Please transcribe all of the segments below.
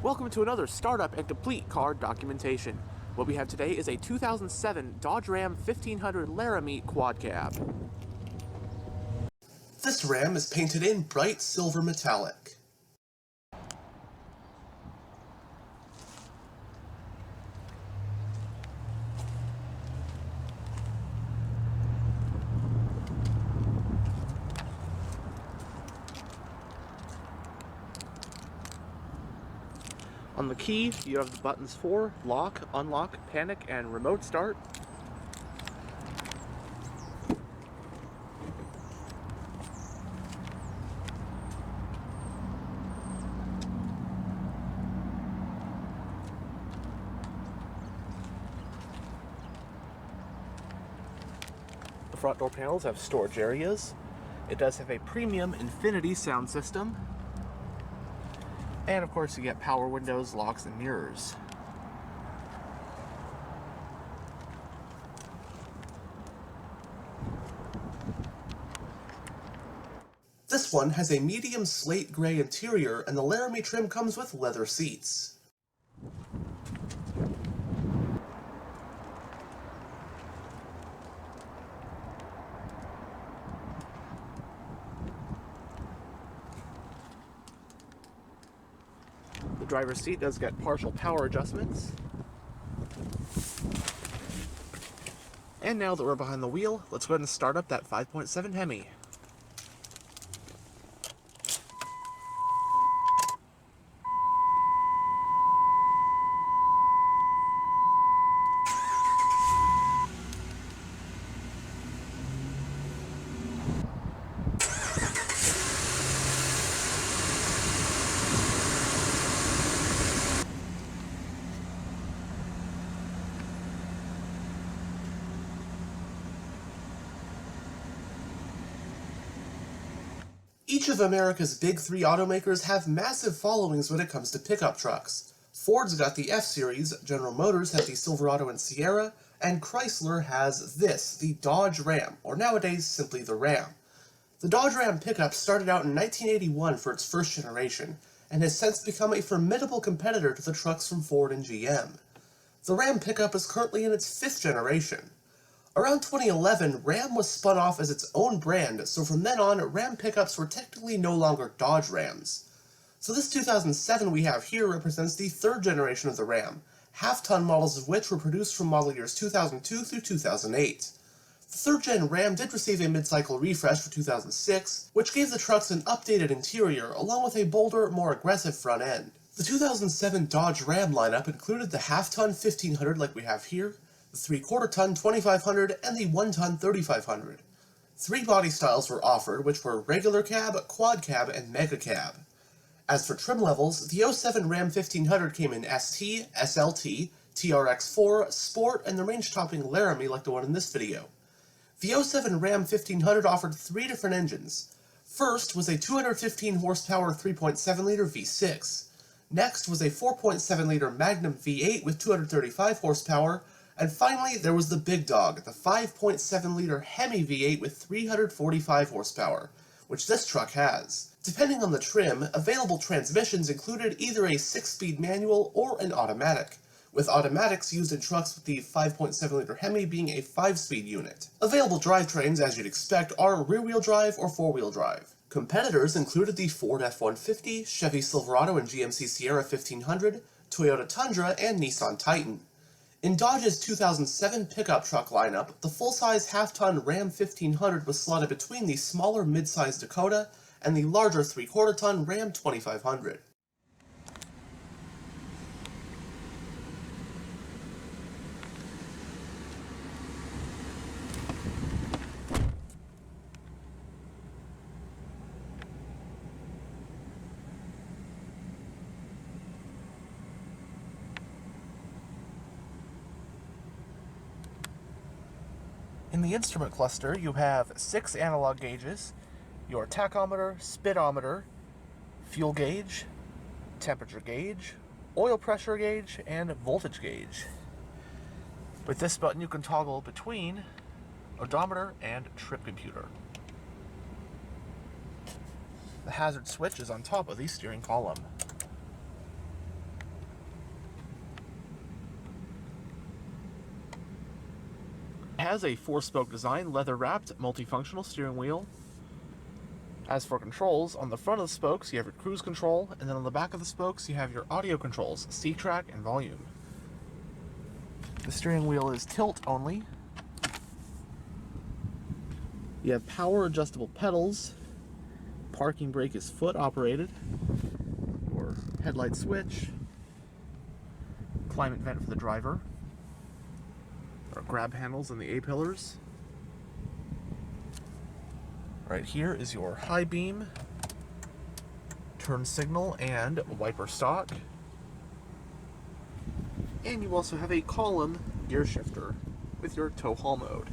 Welcome to another startup and complete car documentation. What we have today is a 2007 Dodge Ram 1500 Laramie quad cab. This Ram is painted in bright silver metallic. On the key, you have the buttons for lock, unlock, panic, and remote start. The front door panels have storage areas. It does have a premium Infinity sound system. And of course you get power windows, locks, and mirrors. This one has a medium slate gray interior and the Laramie trim comes with leather seats. The driver's seat does get partial power adjustments. And now that we're behind the wheel, let's go ahead and start up that 5.7 Hemi. Each of America's big three automakers have massive followings when it comes to pickup trucks. Ford's got the F-Series, General Motors has the Silverado and Sierra, and Chrysler has this, the Dodge Ram, or nowadays simply the Ram. The Dodge Ram pickup started out in 1981 for its first generation, and has since become a formidable competitor to the trucks from Ford and GM. The Ram pickup is currently in its fifth generation. Around 2011, Ram was spun off as its own brand, so from then on, Ram pickups were technically no longer Dodge Rams. So this 2007 we have here represents the third generation of the Ram, half-ton models of which were produced from model years 2002 through 2008. The third-gen Ram did receive a mid-cycle refresh for 2006, which gave the trucks an updated interior, along with a bolder, more aggressive front end. The 2007 Dodge Ram lineup included the half-ton 1500 like we have here, the 3/4-ton 2500, and the 1-ton 3500. Three body styles were offered, which were regular cab, quad cab, and mega cab. As for trim levels, the 07 Ram 1500 came in ST, SLT, TRX4, Sport, and the range-topping Laramie like the one in this video. The 07 Ram 1500 offered three different engines. First was a 215 horsepower 3.7-liter V6. Next was a 4.7-liter Magnum V8 with 235 horsepower, and finally, there was the big dog, the 5.7-liter Hemi V8 with 345 horsepower, which this truck has. Depending on the trim, available transmissions included either a 6-speed manual or an automatic, with automatics used in trucks with the 5.7-liter Hemi being a 5-speed unit. Available drivetrains, as you'd expect, are rear-wheel drive or four-wheel drive. Competitors included the Ford F-150, Chevy Silverado and GMC Sierra 1500, Toyota Tundra, and Nissan Titan. In Dodge's 2007 pickup truck lineup, the full-size half-ton Ram 1500 was slotted between the smaller mid-size Dakota and the larger 3/4-ton Ram 2500. In the instrument cluster, you have 6 analog gauges, your tachometer, speedometer, fuel gauge, temperature gauge, oil pressure gauge, and voltage gauge. With this button you can toggle between odometer and trip computer. The hazard switch is on top of the steering column. It has a 4-spoke design, leather-wrapped, multifunctional steering wheel. As for controls, on the front of the spokes you have your cruise control, and then on the back of the spokes you have your audio controls, C-track and volume. The steering wheel is tilt only. You have power adjustable pedals. Parking brake is foot operated. Your headlight switch. Climate vent for the driver. There are grab handles in the A-pillars. Right here is your high beam, turn signal, and wiper stalk. And you also have a column gear shifter with your tow haul mode.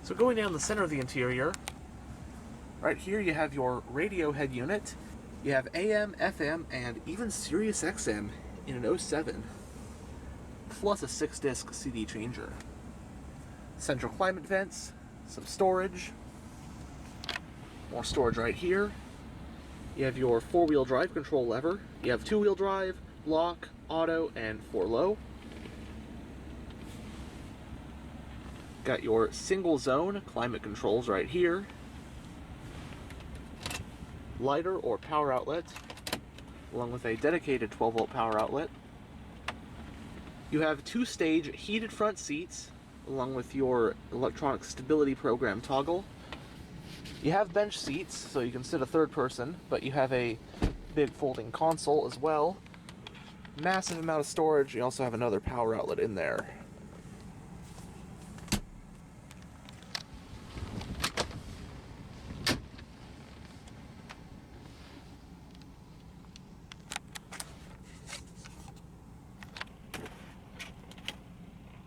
So going down the center of the interior, right here you have your radio head unit. You have AM, FM, and even Sirius XM in an 07, plus a 6-disc CD changer. Central climate vents, some storage, more storage right here. You have your 4-wheel drive control lever. You have 2-wheel drive, lock, auto, and 4-low. Got your single zone climate controls right here. Lighter or power outlet, along with a dedicated 12-volt power outlet. You have 2-stage heated front seats, along with your electronic stability program toggle. You have bench seats, so you can sit a third person, but you have a big folding console as well. Massive amount of storage. You also have another power outlet in there.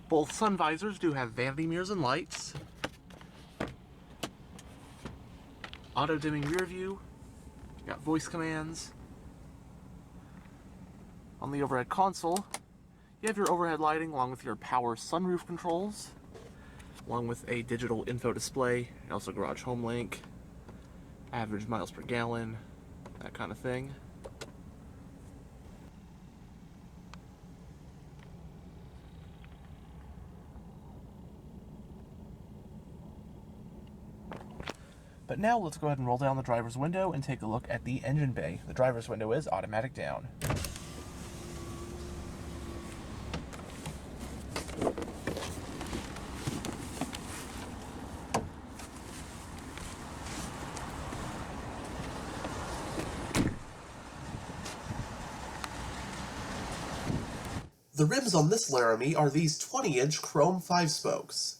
Both sun visors do have vanity mirrors and lights. Auto dimming rear view. Got voice commands. On the overhead console, you have your overhead lighting along with your power sunroof controls, along with a digital info display, and also garage home link, average miles per gallon, that kind of thing. But now let's go ahead and roll down the driver's window and take a look at the engine bay. The driver's window is automatic down. The rims on this Laramie are these 20-inch chrome 5-spokes.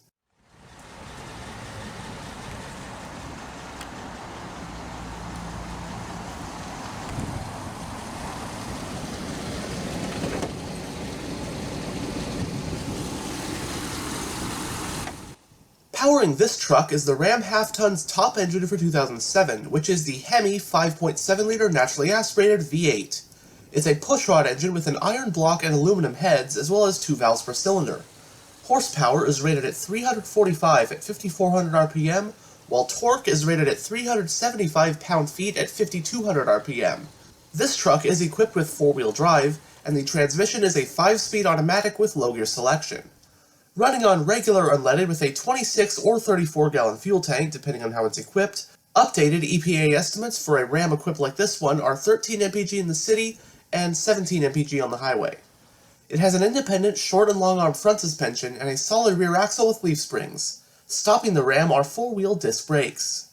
Powering this truck is the Ram half-ton's top engine for 2007, which is the Hemi 5.7-liter naturally aspirated V8. It's a pushrod engine with an iron block and aluminum heads, as well as 2 valves per cylinder. Horsepower is rated at 345 at 5,400 RPM, while torque is rated at 375 pound-feet at 5,200 RPM. This truck is equipped with 4-wheel drive, and the transmission is a 5-speed automatic with low gear selection. Running on regular unleaded with a 26 or 34-gallon fuel tank, depending on how it's equipped, updated EPA estimates for a Ram equipped like this one are 13 mpg in the city and 17 mpg on the highway. It has an independent short and long arm front suspension and a solid rear axle with leaf springs. Stopping the Ram are 4-wheel disc brakes.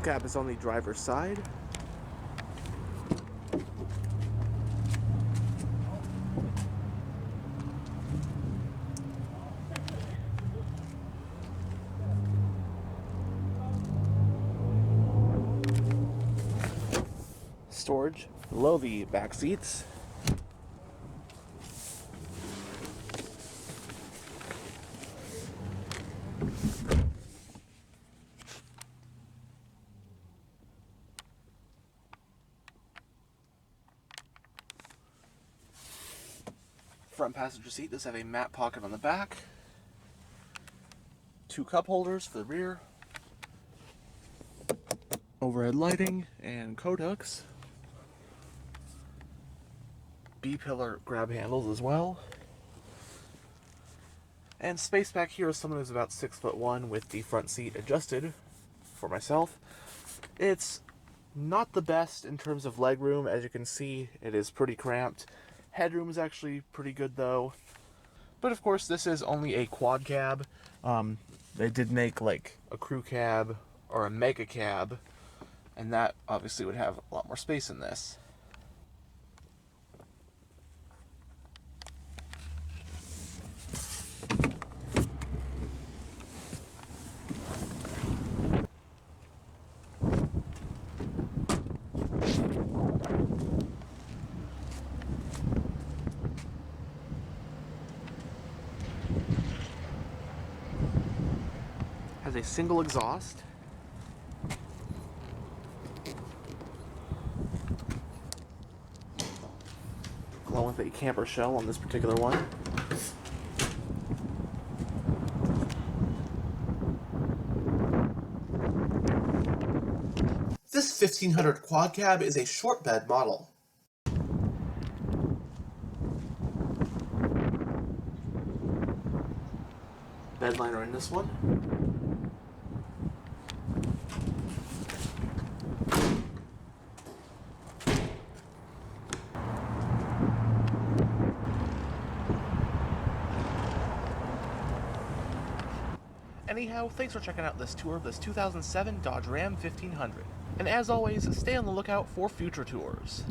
cab is on the driver's side. Storage below the back seats. Front passenger seat does have a mat pocket on the back. 2 cup holders for the rear. Overhead lighting and coat hooks. B-pillar grab handles as well. And space back here is someone who's about 6'1" with the front seat adjusted for myself. It's not the best in terms of legroom. As you can see, it is pretty cramped. Headroom is actually pretty good though. But of course, this is only a quad cab. They did make like a crew cab or a mega cab, and that obviously would have a lot more space in this. Has a single exhaust. Along with a camper shell on this particular one. This 1500 quad cab is a short bed model. Bed liner in this one. Anyhow, thanks for checking out this tour of this 2007 Dodge Ram 1500. And as always, stay on the lookout for future tours.